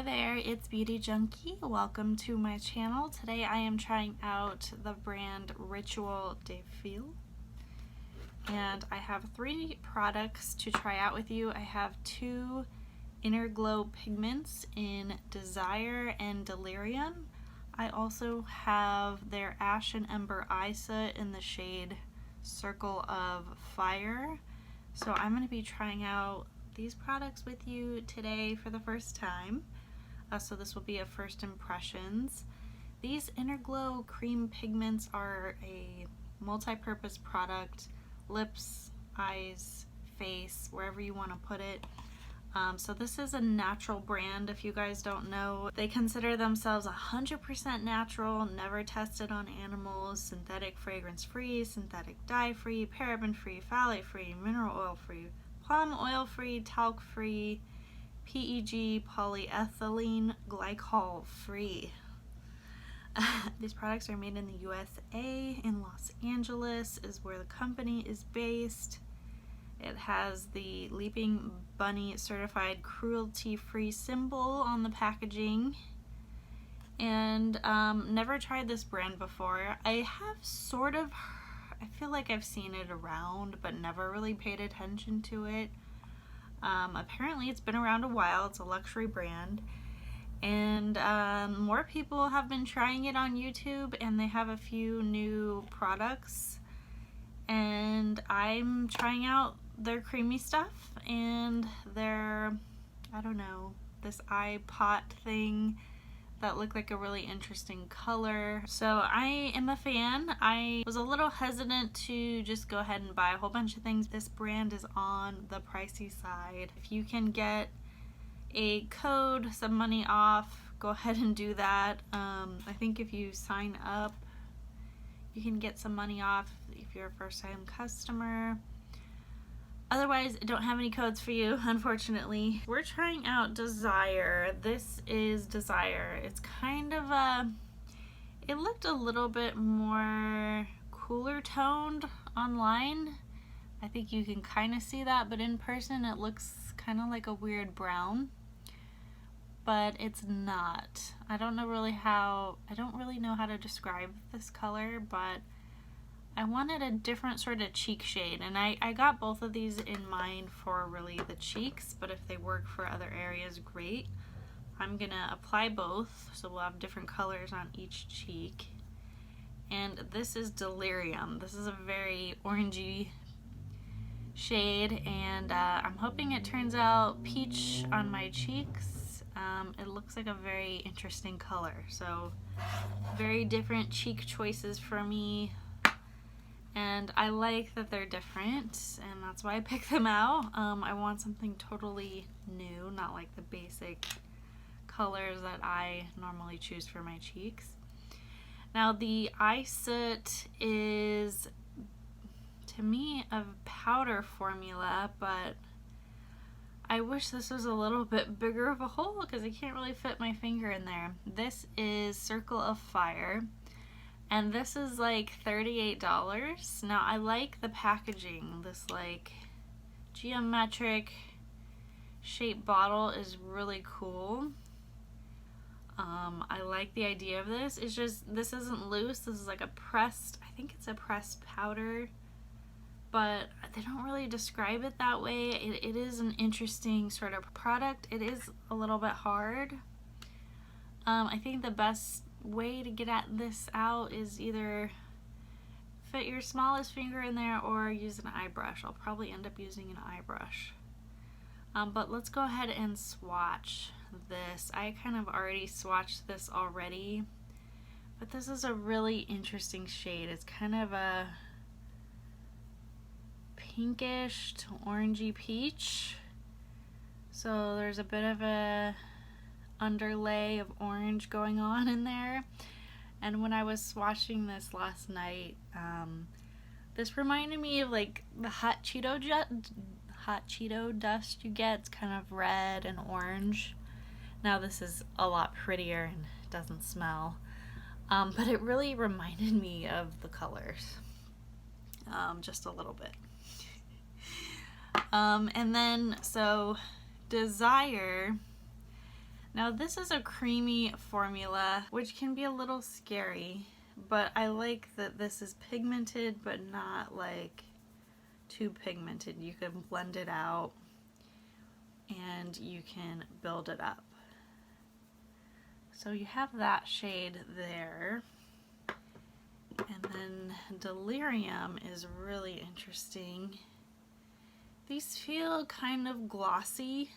Hi there, it's Beauty Junkie. Welcome to my channel. Today I am trying out the brand Rituel De Fille. And I have 3 products to try out with you. I have 2 Inner Glow pigments in Desire and Delirium. I also have their Ash and Ember eye soot in the shade Circle of Fire. So I'm going to be trying out these products with you today for the first time. So this will be a first impressions. These Inner Glow cream pigments are a multi-purpose product, lips, eyes, face, wherever you want to put it. So this is a natural brand, if you guys don't know. They consider themselves 100% natural, never tested on animals, synthetic fragrance free, synthetic dye free, paraben free, phthalate free, mineral oil free, palm oil free, talc free, PEG polyethylene glycol free. These products are made in the USA, in Los Angeles is where the company is based. It has the Leaping Bunny certified cruelty free symbol on the packaging. And never tried this brand before. I have sort of, I feel like I've seen it around but never really paid attention to it. Apparently it's been around a while. It's a luxury brand, and more people have been trying it on YouTube, and they have a few new products, and I'm trying out their creamy stuff and their, I don't know, this eye pot thing that looked like a really interesting color. So I am a fan. I was a little hesitant to just go ahead and buy a whole bunch of things. This brand is on the pricey side. If you can get a code, some money off, go ahead and do that. I think if you sign up, you can get some money off if you're a first-time customer. Otherwise, I don't have any codes for you, unfortunately. We're trying out Desire. This is Desire. It's kind of it looked a little bit more cooler toned online. I think you can kind of see that, but in person it looks kind of like a weird brown. But it's not. I don't really know how to describe this color, but I wanted a different sort of cheek shade, and I got both of these in mind for really the cheeks, but if they work for other areas, great. I'm gonna apply both, so we'll have different colors on each cheek. And this is Delirium. This is a very orangey shade, and I'm hoping it turns out peach on my cheeks. It looks like a very interesting color, so very different cheek choices for me. And I like that they're different, and that's why I picked them out. I want something totally new, not like the basic colors that I normally choose for my cheeks. Now the eye soot is, to me, a powder formula, but I wish this was a little bit bigger of a hole because I can't really fit my finger in there. This is Circle of Fire. And this is like $38. Now I like the packaging. This like geometric shaped bottle is really cool. I like the idea of this. It's just, this isn't loose. This is like a pressed, I think it's a pressed powder, but they don't really describe it that way. It is an interesting sort of product. It is a little bit hard. I think the best way to get at this out is either fit your smallest finger in there or use an eye brush. I'll probably end up using an eye brush. But let's go ahead and swatch this. I kind of already swatched this already, but this is a really interesting shade. It's kind of a pinkish to orangey peach. So there's a bit of a underlay of orange going on in there. And when I was swatching this last night, this reminded me of like the hot Cheeto dust you get. It's kind of red and orange. Now this is a lot prettier and doesn't smell, but it really reminded me of the colors, just a little bit. And then so Desire, Now this is a creamy formula, which can be a little scary, but I like that this is pigmented, but not like too pigmented. You can blend it out and you can build it up. So you have that shade there. And then Delirium is really interesting. These feel kind of glossy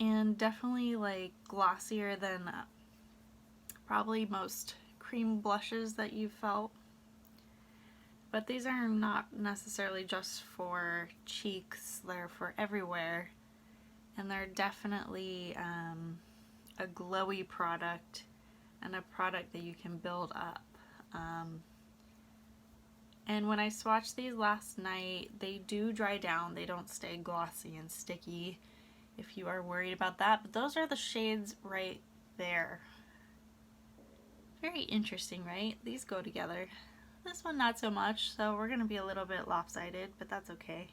and definitely like glossier than probably most cream blushes that you've felt. But these are not necessarily just for cheeks, they're for everywhere. And they're definitely a glowy product and a product that you can build up. And when I swatched these last night, they do dry down. They don't stay glossy and sticky if you are worried about that. But those are the shades right there. Very interesting, right? These go together. This one not so much, so we're gonna be a little bit lopsided, but that's okay.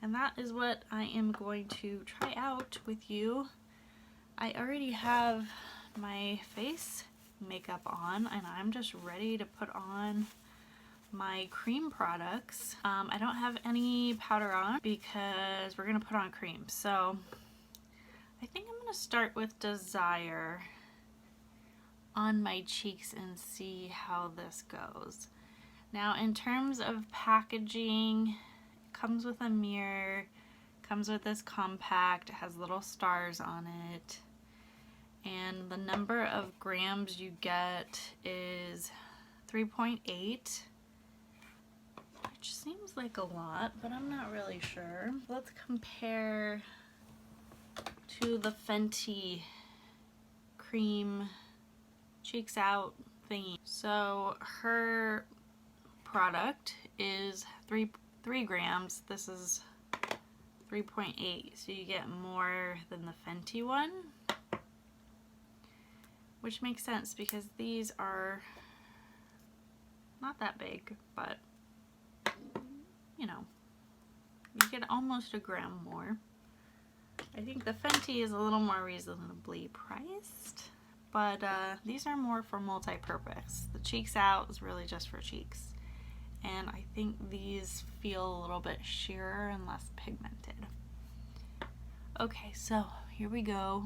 And that is what I am going to try out with you. I already have my face makeup on and I'm just ready to put on my cream products. I don't have any powder on because we're gonna put on cream. So I think I'm gonna start with Desire on my cheeks and see how this goes. Now in terms of packaging, it comes with a mirror, comes with this compact, it has little stars on it, and the number of grams you get is 3.8, which seems like a lot, but I'm not really sure. Let's compare to the Fenty cream cheeks out thingy. So her product is 3 grams. This is 3.8, so you get more than the Fenty one, which makes sense because these are not that big, but you know, you get almost a gram more. I think the Fenty is a little more reasonably priced, but these are more for multi-purpose. The cheeks out is really just for cheeks, and I think these feel a little bit sheerer and less pigmented. Okay, so here we go.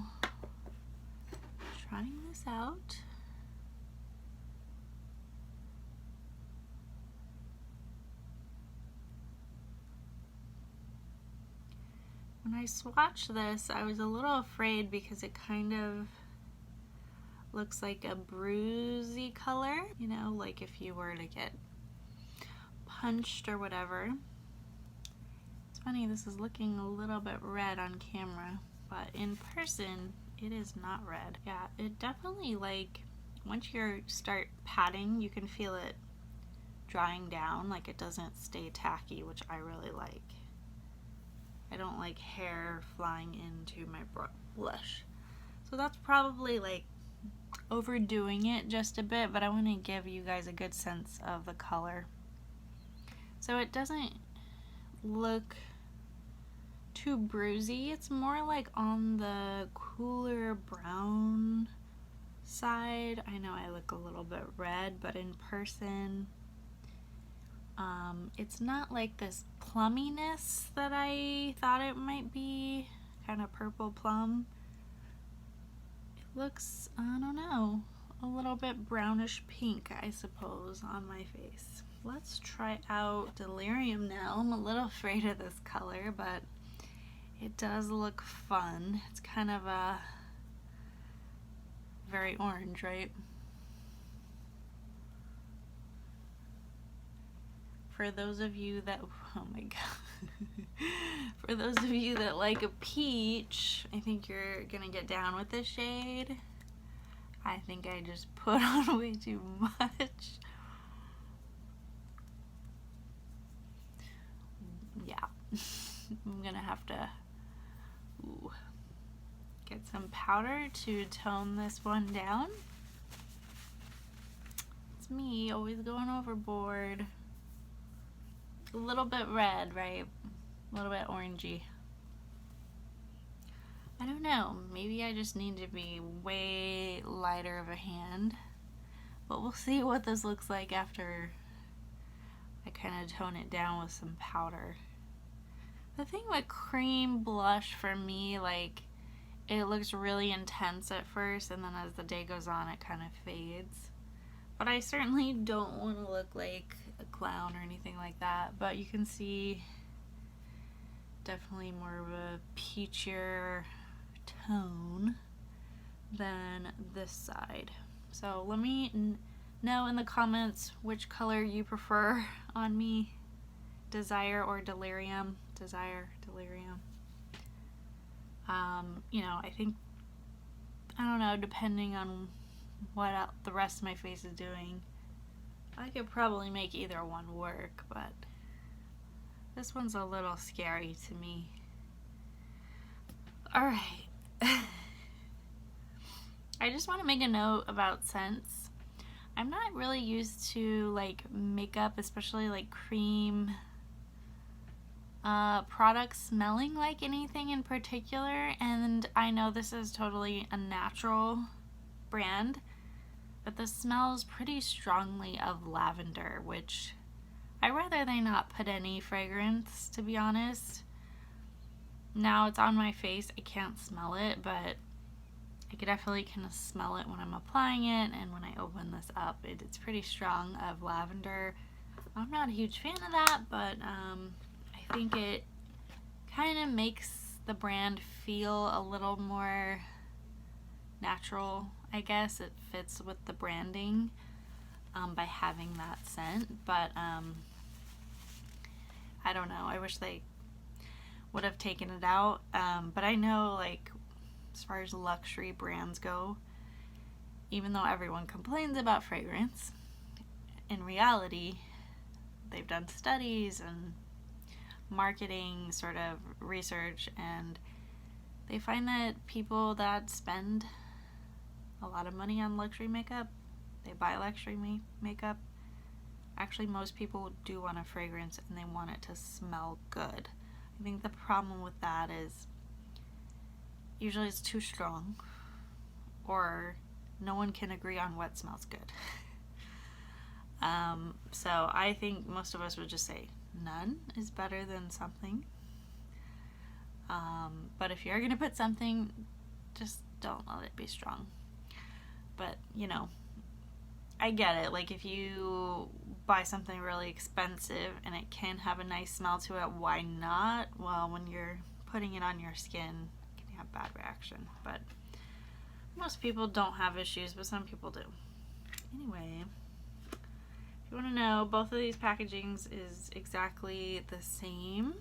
Trying this out. When I swatched this, I was a little afraid because it kind of looks like a bruisey color, you know, like if you were to get punched or whatever. It's funny, this is looking a little bit red on camera, but in person it is not red. Yeah, it definitely, like, once you start patting, you can feel it drying down, like it doesn't stay tacky, which I really like. I don't like hair flying into my blush. So that's probably like overdoing it just a bit, but I want to give you guys a good sense of the color. So it doesn't look too bruisey. It's more like on the cooler brown side. I know I look a little bit red, but in person, it's not like this plumminess that I thought it might be, kind of purple plum. It looks, I don't know, a little bit brownish pink, I suppose, on my face. Let's try out Delirium now. I'm a little afraid of this color, but it does look fun. It's kind of a very orange, right? For those of you that, oh my god, for those of you that like a peach, I think you're gonna get down with this shade. I think I just put on way too much. Yeah, I'm gonna have to get some powder to tone this one down. It's me always going overboard. A little bit red, right? A little bit orangey. I don't know, maybe I just need to be way lighter of a hand, but we'll see what this looks like after I kind of tone it down with some powder. The thing with cream blush for me, like, it looks really intense at first, and then as the day goes on it kind of fades. But I certainly don't want to look like a clown or anything like that, but you can see definitely more of a peachier tone than this side. So let me know in the comments which color you prefer on me, Desire or Delirium. Desire, Delirium. You know, I think, I don't know, depending on what the rest of my face is doing, I could probably make either one work, but this one's a little scary to me. Alright. I just want to make a note about scents. I'm not really used to like makeup, especially like cream products smelling like anything in particular, and I know this is totally a natural brand, but this smells pretty strongly of lavender, which I'd rather they not put any fragrance, to be honest. Now it's on my face, I can't smell it, but I could definitely kind of smell it when I'm applying it, and when I open this up, it's pretty strong of lavender. I'm not a huge fan of that, but I think it kind of makes the brand feel a little more natural, I guess. It fits with the branding by having that scent, but I don't know, I wish they would have taken it out, but I know, like, as far as luxury brands go, even though everyone complains about fragrance, in reality they've done studies and marketing sort of research, and they find that people that spend a lot of money on luxury makeup, they buy luxury makeup, actually most people do want a fragrance and they want it to smell good. I think the problem with that is usually it's too strong, or no one can agree on what smells good. So I think most of us would just say none is better than something. But if you're gonna put something, just don't let it be strong. But you know, I get it. Like, if you buy something really expensive and it can have a nice smell to it, why not? Well, when you're putting it on your skin, it can have bad reaction. But most people don't have issues, but some people do. Anyway, if you want to know, both of these packagings is exactly the same.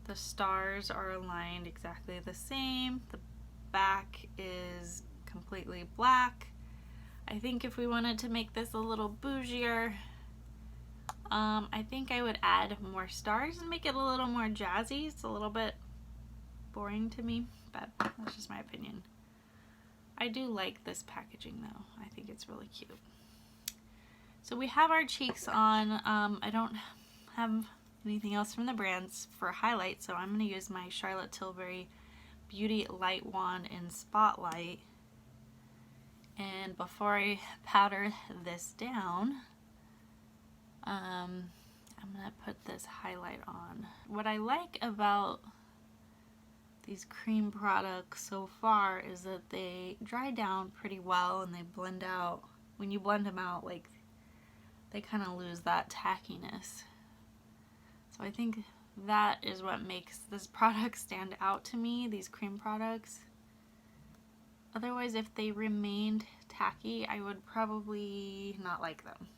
The stars are aligned exactly the same. The back is completely black. I think if we wanted to make this a little bougier, I think I would add more stars and make it a little more jazzy. It's a little bit boring to me, but that's just my opinion. I do like this packaging though. I think it's really cute. So we have our cheeks on. I don't have anything else from the brands for highlight, so I'm going to use my Charlotte Tilbury Beauty Light Wand in Spotlight. And before I powder this down, I'm going to put this highlight on. What I like about these cream products so far is that they dry down pretty well and they blend out. When you blend them out, like, they kind of lose that tackiness. So I think that is what makes this product stand out to me, these cream products. Otherwise, if they remained tacky, I would probably not like them.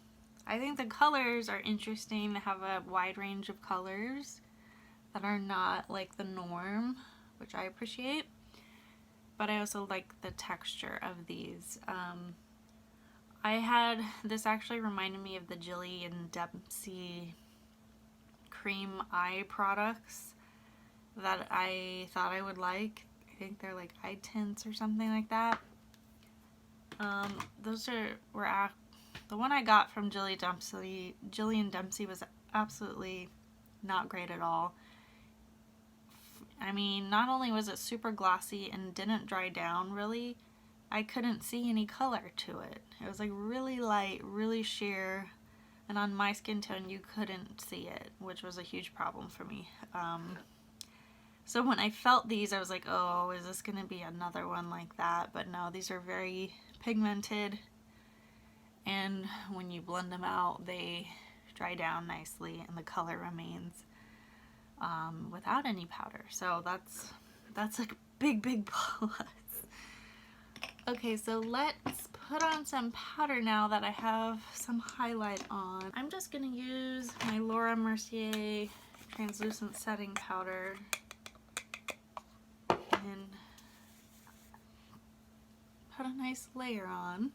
I think the colors are interesting. They have a wide range of colors that are not like the norm, which I appreciate. But I also like the texture of these. This actually reminded me of the Gillian Dempsey cream eye products that I thought I would like. I think they're like eye tints or something like that. The one I got from Gillian Dempsey was absolutely not great at all. I mean, not only was it super glossy and didn't dry down really, I couldn't see any color to it. It was like really light, really sheer, and on my skin tone you couldn't see it, which was a huge problem for me. So when I felt these, I was like, oh, is this going to be another one like that? But no, these are very pigmented, and when you blend them out, they dry down nicely and the color remains without any powder. So that's like a big plus. Okay, so let's put on some powder now that I have some highlight on. I'm just going to use my Laura Mercier translucent setting powder and put a nice layer on.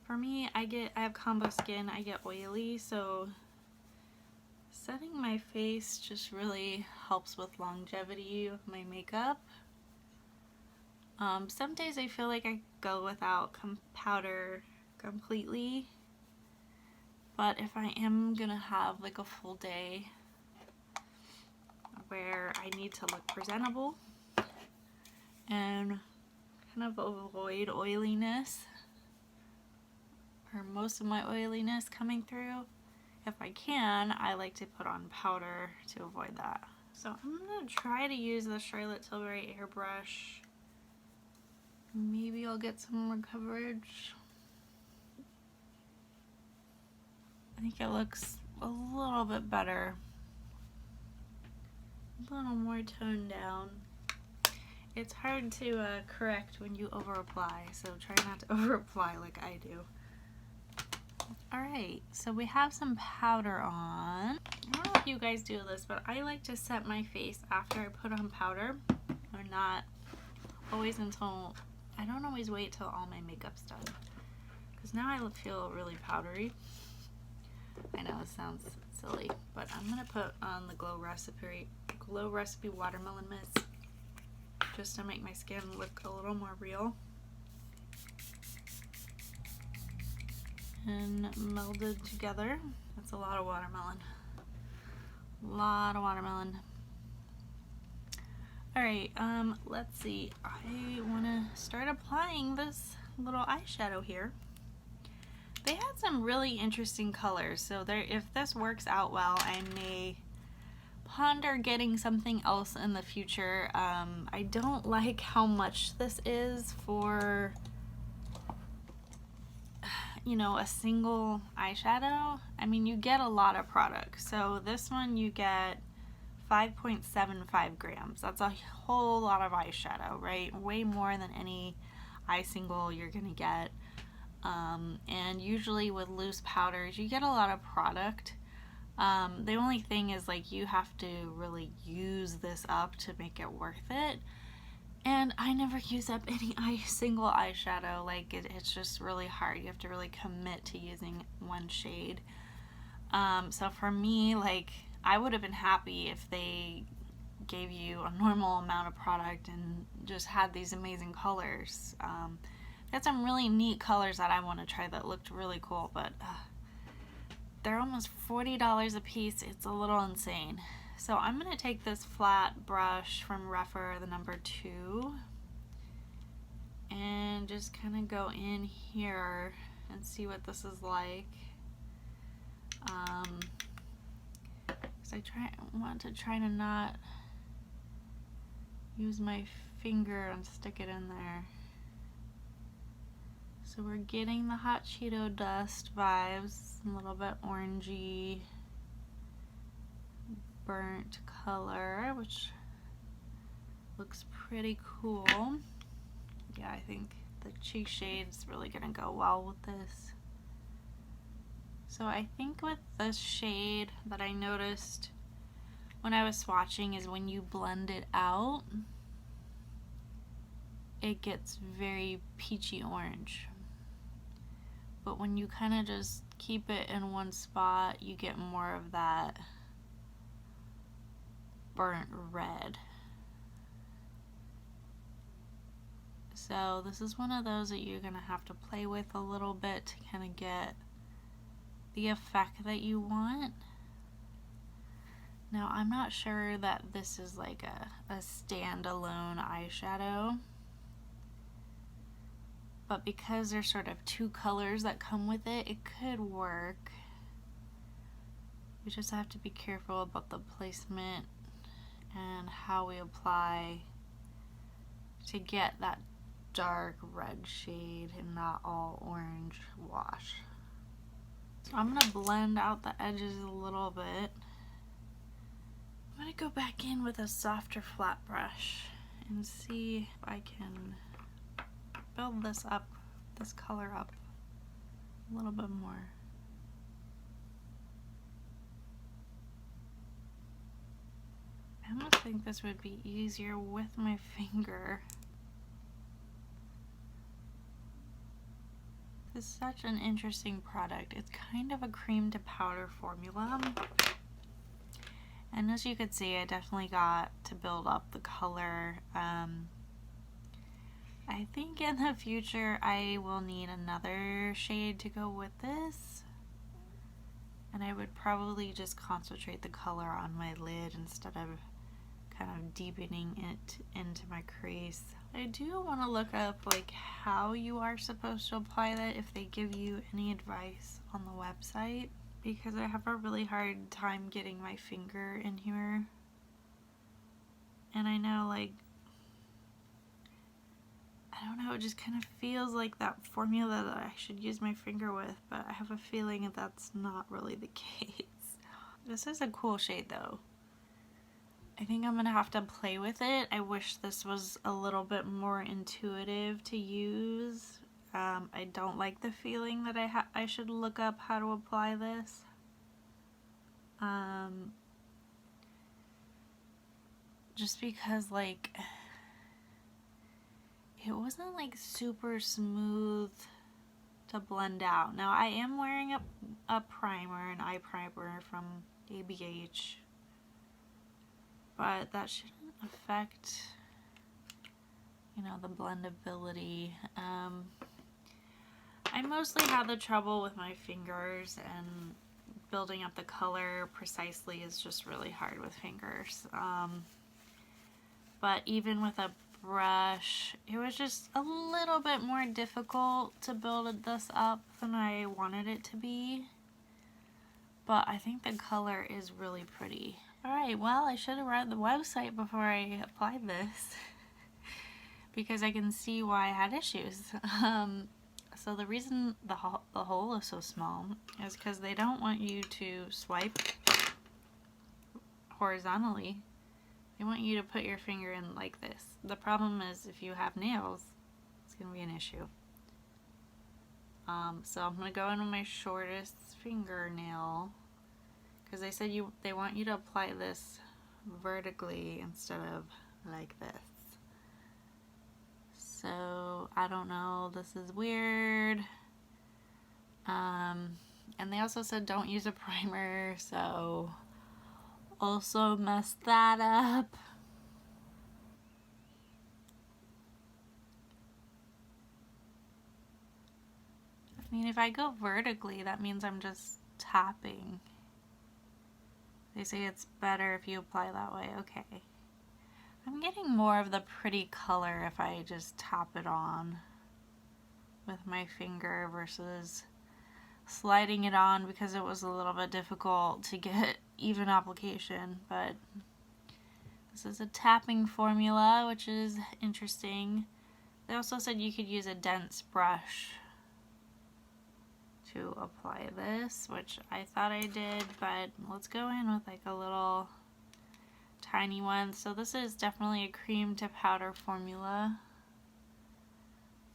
For me, I have combo skin, I get oily, so setting my face just really helps with longevity of my makeup. Some days I feel like I go without powder completely, but if I am gonna have like a full day where I need to look presentable and kind of avoid oiliness, or most of my oiliness coming through, if I can, I like to put on powder to avoid that. So I'm gonna try to use the Charlotte Tilbury airbrush. Maybe I'll get some more coverage. I think it looks a little bit better. A little more toned down. It's hard to correct when you over apply, so try not to over apply like I do. Alright, so we have some powder on. I don't know if you guys do this, but I like to set my face after I put on powder, or not always until, I don't always wait till all my makeup's done, because now I feel really powdery. I know it sounds silly, but I'm going to put on the Glow Recipe Watermelon Mist just to make my skin look a little more real and melded together. That's a lot of watermelon. Alright, let's see. I want to start applying this little eyeshadow here. They had some really interesting colors, so if this works out well, I may ponder getting something else in the future. I don't like how much this is for, you know, a single eyeshadow. I mean, you get a lot of product. So this one you get 5.75 grams. That's a whole lot of eyeshadow, right? Way more than any eye single you're gonna get. And usually with loose powders, you get a lot of product. The only thing is, like, you have to really use this up to make it worth it. And I never use up any single eyeshadow. Like, it's just really hard. You have to really commit to using one shade. So for me, like, I would have been happy if they gave you a normal amount of product and just had these amazing colors. Got some really neat colors that I want to try that looked really cool, but they're almost $40 a piece. It's a little insane. So I'm going to take this flat brush from Rephr, the number 2, and just kind of go in here and see what this is like. Because I want to try to not use my finger and stick it in there. So we're getting the hot Cheeto dust vibes, a little bit orangey, burnt color, which looks pretty cool. Yeah, I think the cheek shade is really gonna go well with this. So I think with this shade that I noticed when I was swatching is when you blend it out, it gets very peachy orange. But when you kind of just keep it in one spot, you get more of that burnt red. So this is one of those that you're going to have to play with a little bit to kind of get the effect that you want. Now, I'm not sure that this is like a standalone eyeshadow, but because there's sort of two colors that come with it, it could work. We just have to be careful about the placement and how we apply to get that dark red shade and not all orange wash. So I'm gonna blend out the edges a little bit. I'm gonna go back in with a softer flat brush and see if I can build this up, this color up a little bit more. I almost think this would be easier with my finger. This is such an interesting product. It's kind of a cream to powder formula. And as you could see, I definitely got to build up the color. I think in the future I will need another shade to go with this. And I would probably just concentrate the color on my lid instead of kind of deepening it into my crease. I do want to look up like how you are supposed to apply that, if they give you any advice on the website, because I have a really hard time getting my finger in here. And I know, like, I don't know, it just kind of feels like that formula that I should use my finger with, but I have a feeling that that's not really the case. This is a cool shade though. I think I'm gonna have to play with it. I wish this was a little bit more intuitive to use. I don't like the feeling that I should look up how to apply this. Just because, like, it wasn't like super smooth to blend out. Now I am wearing a primer, an eye primer from ABH, but that shouldn't affect, you know, the blendability. I mostly have the trouble with my fingers, and building up the color precisely is just really hard with fingers. But even with a brush, it was just a little bit more difficult to build this up than I wanted it to be. But I think the color is really pretty. Alright, well, I should have read the website before I applied this because I can see why I had issues. So the reason the hole is so small is because they don't want you to swipe horizontally. They want you to put your finger in like this. The problem is if you have nails, it's going to be an issue. So I'm going to go in with my shortest fingernail, because they said they want you to apply this vertically instead of like this. So I don't know, this is weird. And they also said don't use a primer, so also messed that up. I mean, if I go vertically, that means I'm just tapping. They say it's better if you apply that way. Okay. I'm getting more of the pretty color if I just tap it on with my finger versus sliding it on, because it was a little bit difficult to get even application. But this is a tapping formula, which is interesting. They also said you could use a dense brush to apply this, which I thought I did, but let's go in with like a little tiny one. So this is definitely a cream to powder formula.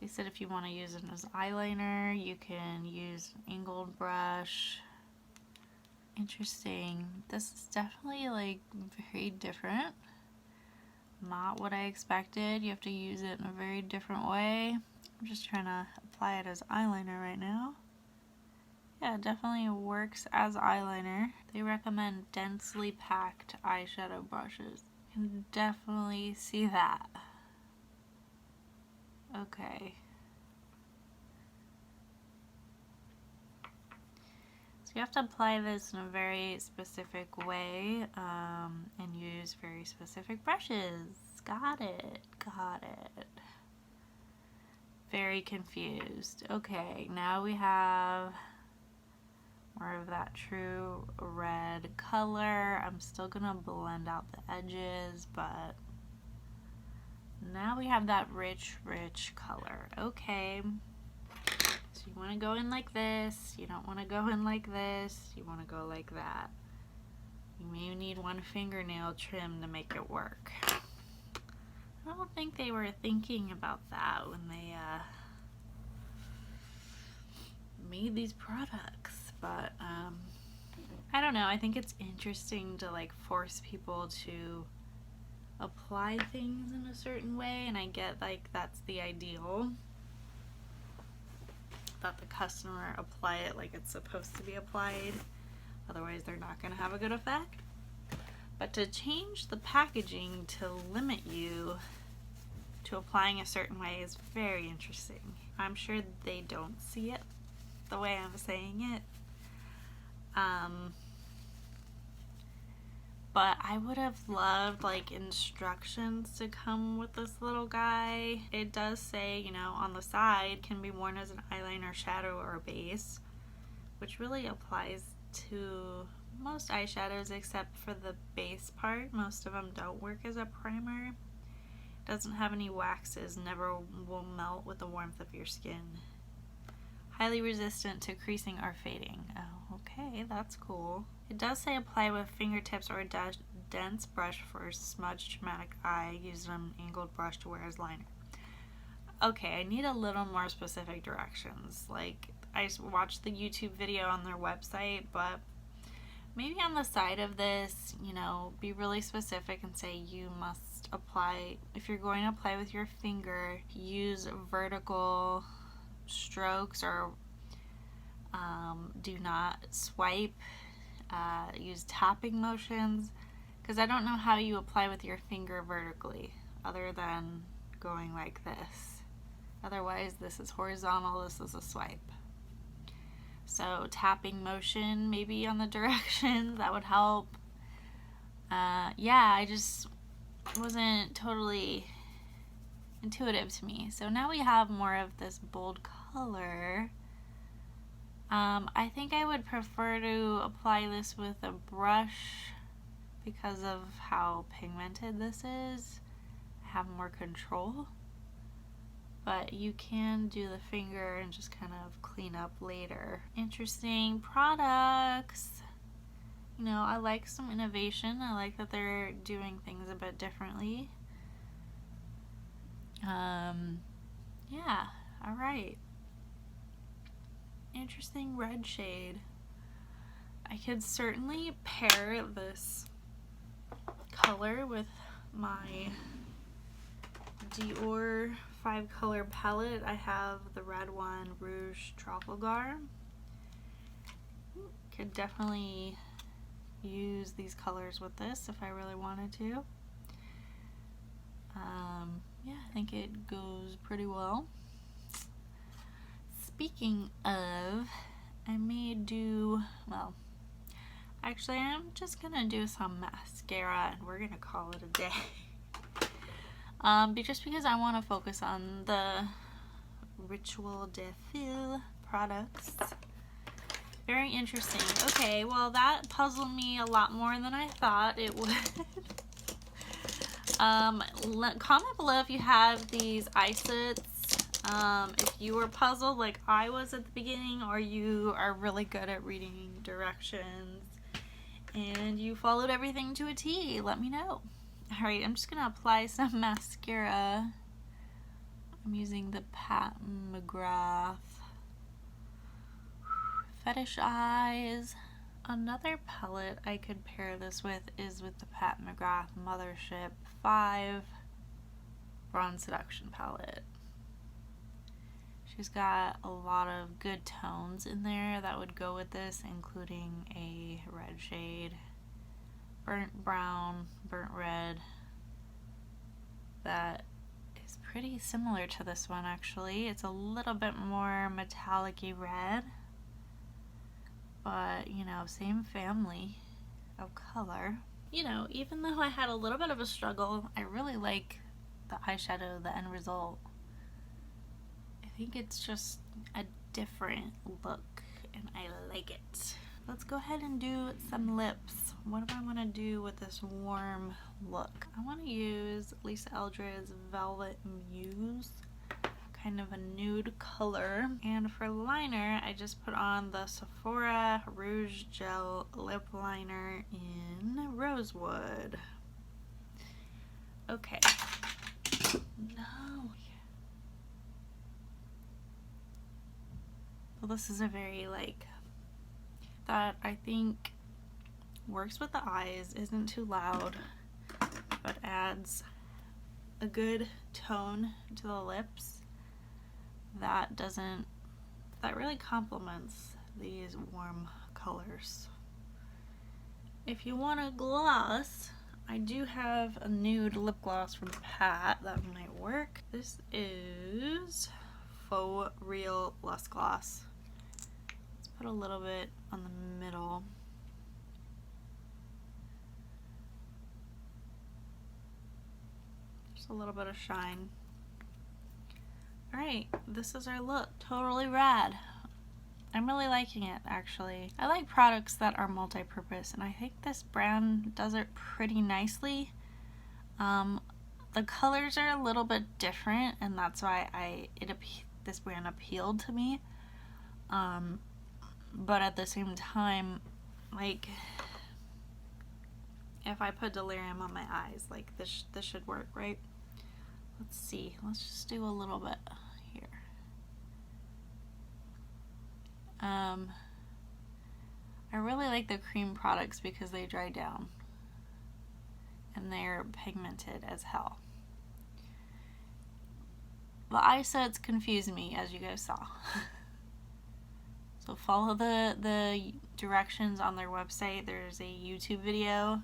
They said if you want to use it as eyeliner, you can use an angled brush. Interesting. This is definitely like very different. Not what I expected. You have to use it in a very different way. I'm just trying to apply it as eyeliner right now. Yeah, it definitely works as eyeliner. They recommend densely packed eyeshadow brushes. You can definitely see that. Okay. So you have to apply this in a very specific way and use very specific brushes. Got it, got it. Very confused. Okay, now we have more of that true red color. I'm still gonna blend out the edges, but now we have that rich color. Okay. So you want to go in like this, you don't want to go in like this, you want to go like that. You may need one fingernail trim to make it work. I don't think they were thinking about that when they made these products, but I don't know, I think it's interesting to like force people to apply things in a certain way, and I get like that's the ideal, that the customer apply it like it's supposed to be applied, otherwise they're not going to have a good effect. But to change the packaging to limit you to applying a certain way is very interesting. I'm sure they don't see it the way I'm saying it, but I would have loved like instructions to come with this little guy. It does say, you know, on the side, can be worn as an eyeliner, shadow, or a base, which really applies to most eyeshadows except for the base part. Most of them don't work as a primer. Doesn't have any waxes, never will melt with the warmth of your skin. Highly resistant to creasing or fading. Oh, okay, that's cool. It does say apply with fingertips or a dense brush for smudged dramatic eye. Use an angled brush to wear as liner. Okay, I need a little more specific directions. Like, I watched the YouTube video on their website, but maybe on the side of this, you know, be really specific and say you must apply, if you're going to apply with your finger, use vertical strokes, or do not swipe, use tapping motions, because I don't know how you apply with your finger vertically other than going like this. Otherwise this is horizontal, this is a swipe. So tapping motion maybe on the direction, that would help. Yeah, I just wasn't totally intuitive to me. So now we have more of this bold color. I think I would prefer to apply this with a brush because of how pigmented this is. I have more control. But you can do the finger and just kind of clean up later. Interesting products. You know, I like some innovation. I like that they're doing things a bit differently. Yeah, alright. Interesting red shade. I could certainly pair this color with my Dior 5-color palette. I have the red one, Rouge Trafalgar. Could definitely use these colors with this if I really wanted to. Yeah, I think it goes pretty well. Speaking of, I may do, well, actually I'm just gonna do some mascara and we're gonna call it a day. Just because I want to focus on the Rituel De Fille products. Very interesting. Okay, well that puzzled me a lot more than I thought it would. Comment below if you have these eye soots. If you were puzzled like I was at the beginning, or you are really good at reading directions and you followed everything to a T, let me know. Alright, I'm just going to apply some mascara. I'm using the Pat McGrath Fetish Eyes. Another palette I could pair this with is with the Pat McGrath Mothership 5 Bronze Seduction palette. She's got a lot of good tones in there that would go with this, including a red shade, burnt brown, burnt red, that is pretty similar to this one actually. It's a little bit more metallic-y red, but you know, same family of color. You know, even though I had a little bit of a struggle, I really like the eyeshadow, the end result. I think it's just a different look and I like it. Let's go ahead and do some lips. What do I want to do with this warm look? I want to use Lisa Eldred's Velvet Muse, kind of a nude color. And for liner, I just put on the Sephora Rouge Gel Lip Liner in Rosewood. Okay. No. Well, this is a very like, that I think works with the eyes, isn't too loud, but adds a good tone to the lips that really complements these warm colors. If you want a gloss, I do have a nude lip gloss from Pat that might work. This is Faux Real Lust Gloss. Let's put a little bit on the middle. Just a little bit of shine. Alright, this is our look. Totally rad. I'm really liking it, actually. I like products that are multi-purpose, and I think this brand does it pretty nicely. The colors are a little bit different, and that's why this brand appealed to me. But at the same time, like, if I put delirium on my eyes, like this should work, right? Let's see. Let's just do a little bit here. I really like the cream products because they dry down and they're pigmented as hell. The eye sets confuse me, as you guys saw. So follow the directions on their website. There's a YouTube video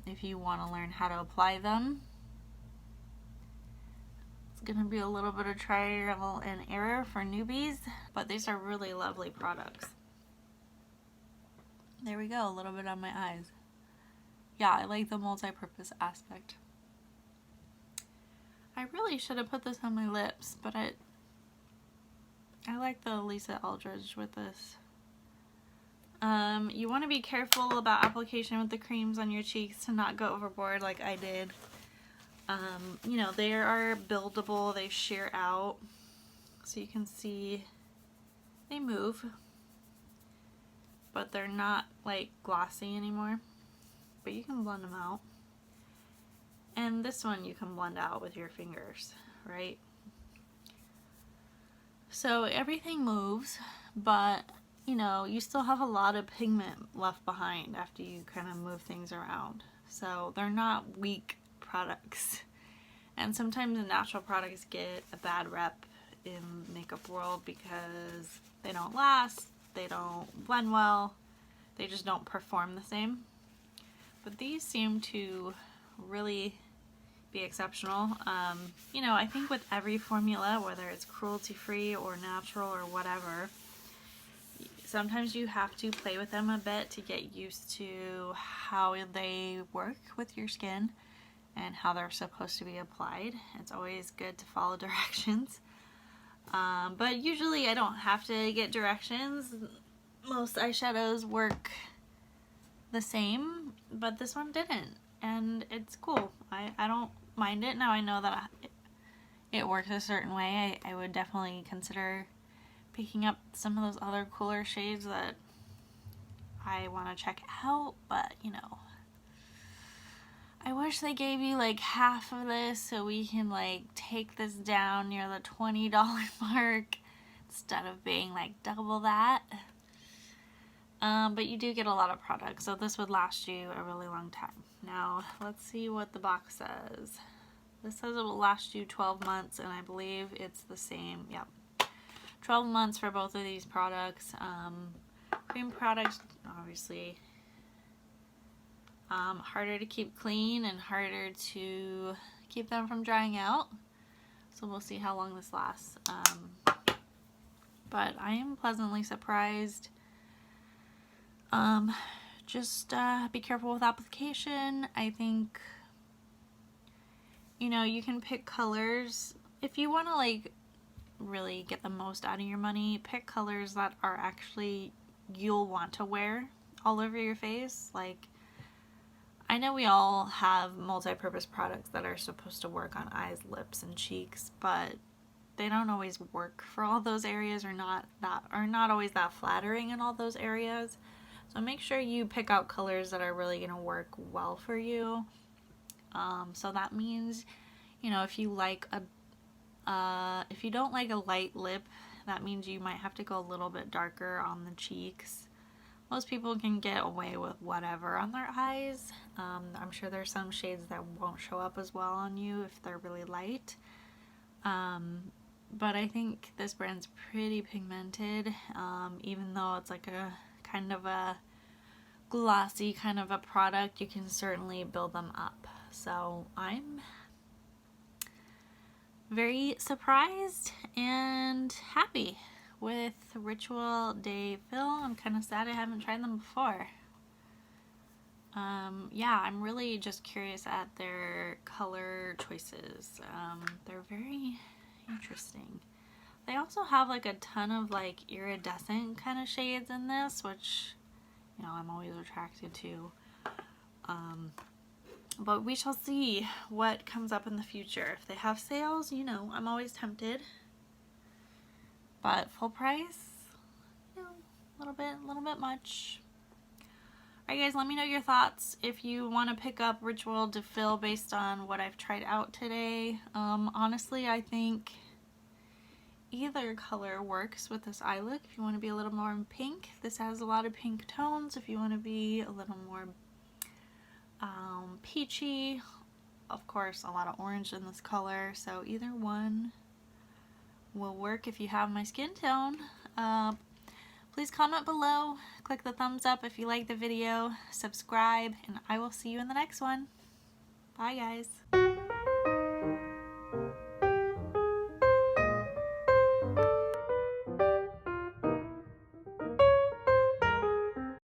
if you want to learn how to apply them. Gonna be a little bit of trial and error for newbies, but these are really lovely products. There we go, a little bit on my eyes. Yeah, I like the multi-purpose aspect. I really should have put this on my lips, but I like the Lisa Eldredge with this. You want to be careful about application with the creams on your cheeks to not go overboard like I did. You know, they are buildable, they shear out, so you can see they move, but they're not like glossy anymore, but you can blend them out. And this one you can blend out with your fingers, right? So everything moves, but you know, you still have a lot of pigment left behind after you kind of move things around. So they're not weak products. And sometimes the natural products get a bad rep in the makeup world because they don't last, they don't blend well, they just don't perform the same. But these seem to really be exceptional. You know, I think with every formula, whether it's cruelty-free or natural or whatever, sometimes you have to play with them a bit to get used to how they work with your skin and how they're supposed to be applied. It's always good to follow directions. But usually I don't have to get directions. Most eyeshadows work the same, but this one didn't. And it's cool. I don't mind it. Now I know that it works a certain way. I would definitely consider picking up some of those other cooler shades that I want to check out, but you know, I wish they gave you like half of this so we can like take this down near the $20 mark instead of being like double that. But you do get a lot of products, so this would last you a really long time. Now let's see what the box says. This says it will last you 12 months, and I believe it's the same. Yep, 12 months for both of these products. Cream products, obviously, harder to keep clean and harder to keep them from drying out. So we'll see how long this lasts. but I am pleasantly surprised. Just be careful with application. I think, you know, you can pick colors if you want to like really get the most out of your money. Pick colors that are actually you'll want to wear all over your face. Like, I know we all have multi-purpose products that are supposed to work on eyes, lips, and cheeks, but they don't always work for all those areas, or not always that flattering in all those areas. So make sure you pick out colors that are really going to work well for you. So that means, you know, if you don't like a light lip, that means you might have to go a little bit darker on the cheeks. Most people can get away with whatever on their eyes. I'm sure there's some shades that won't show up as well on you if they're really light. But I think this brand's pretty pigmented, even though it's like a kind of a glossy kind of a product, you can certainly build them up. So I'm very surprised and happy with Rituel De Fille. I'm kind of sad I haven't tried them before. Yeah, I'm really just curious at their color choices. They're very interesting. They also have like a ton of like iridescent kind of shades in this, which, you know, I'm always attracted to. But we shall see what comes up in the future. If they have sales, you know, I'm always tempted. But full price, you know, a little bit much. Alright guys, let me know your thoughts if you want to pick up Rituel De Fille based on what I've tried out today. Honestly, I think either color works with this eye look. If you want to be a little more pink, this has a lot of pink tones. If you want to be a little more peachy, of course a lot of orange in this color, so either one will work if you have my skin tone. Please comment below, click the thumbs up if you like the video, subscribe, and I will see you in the next one. Bye guys.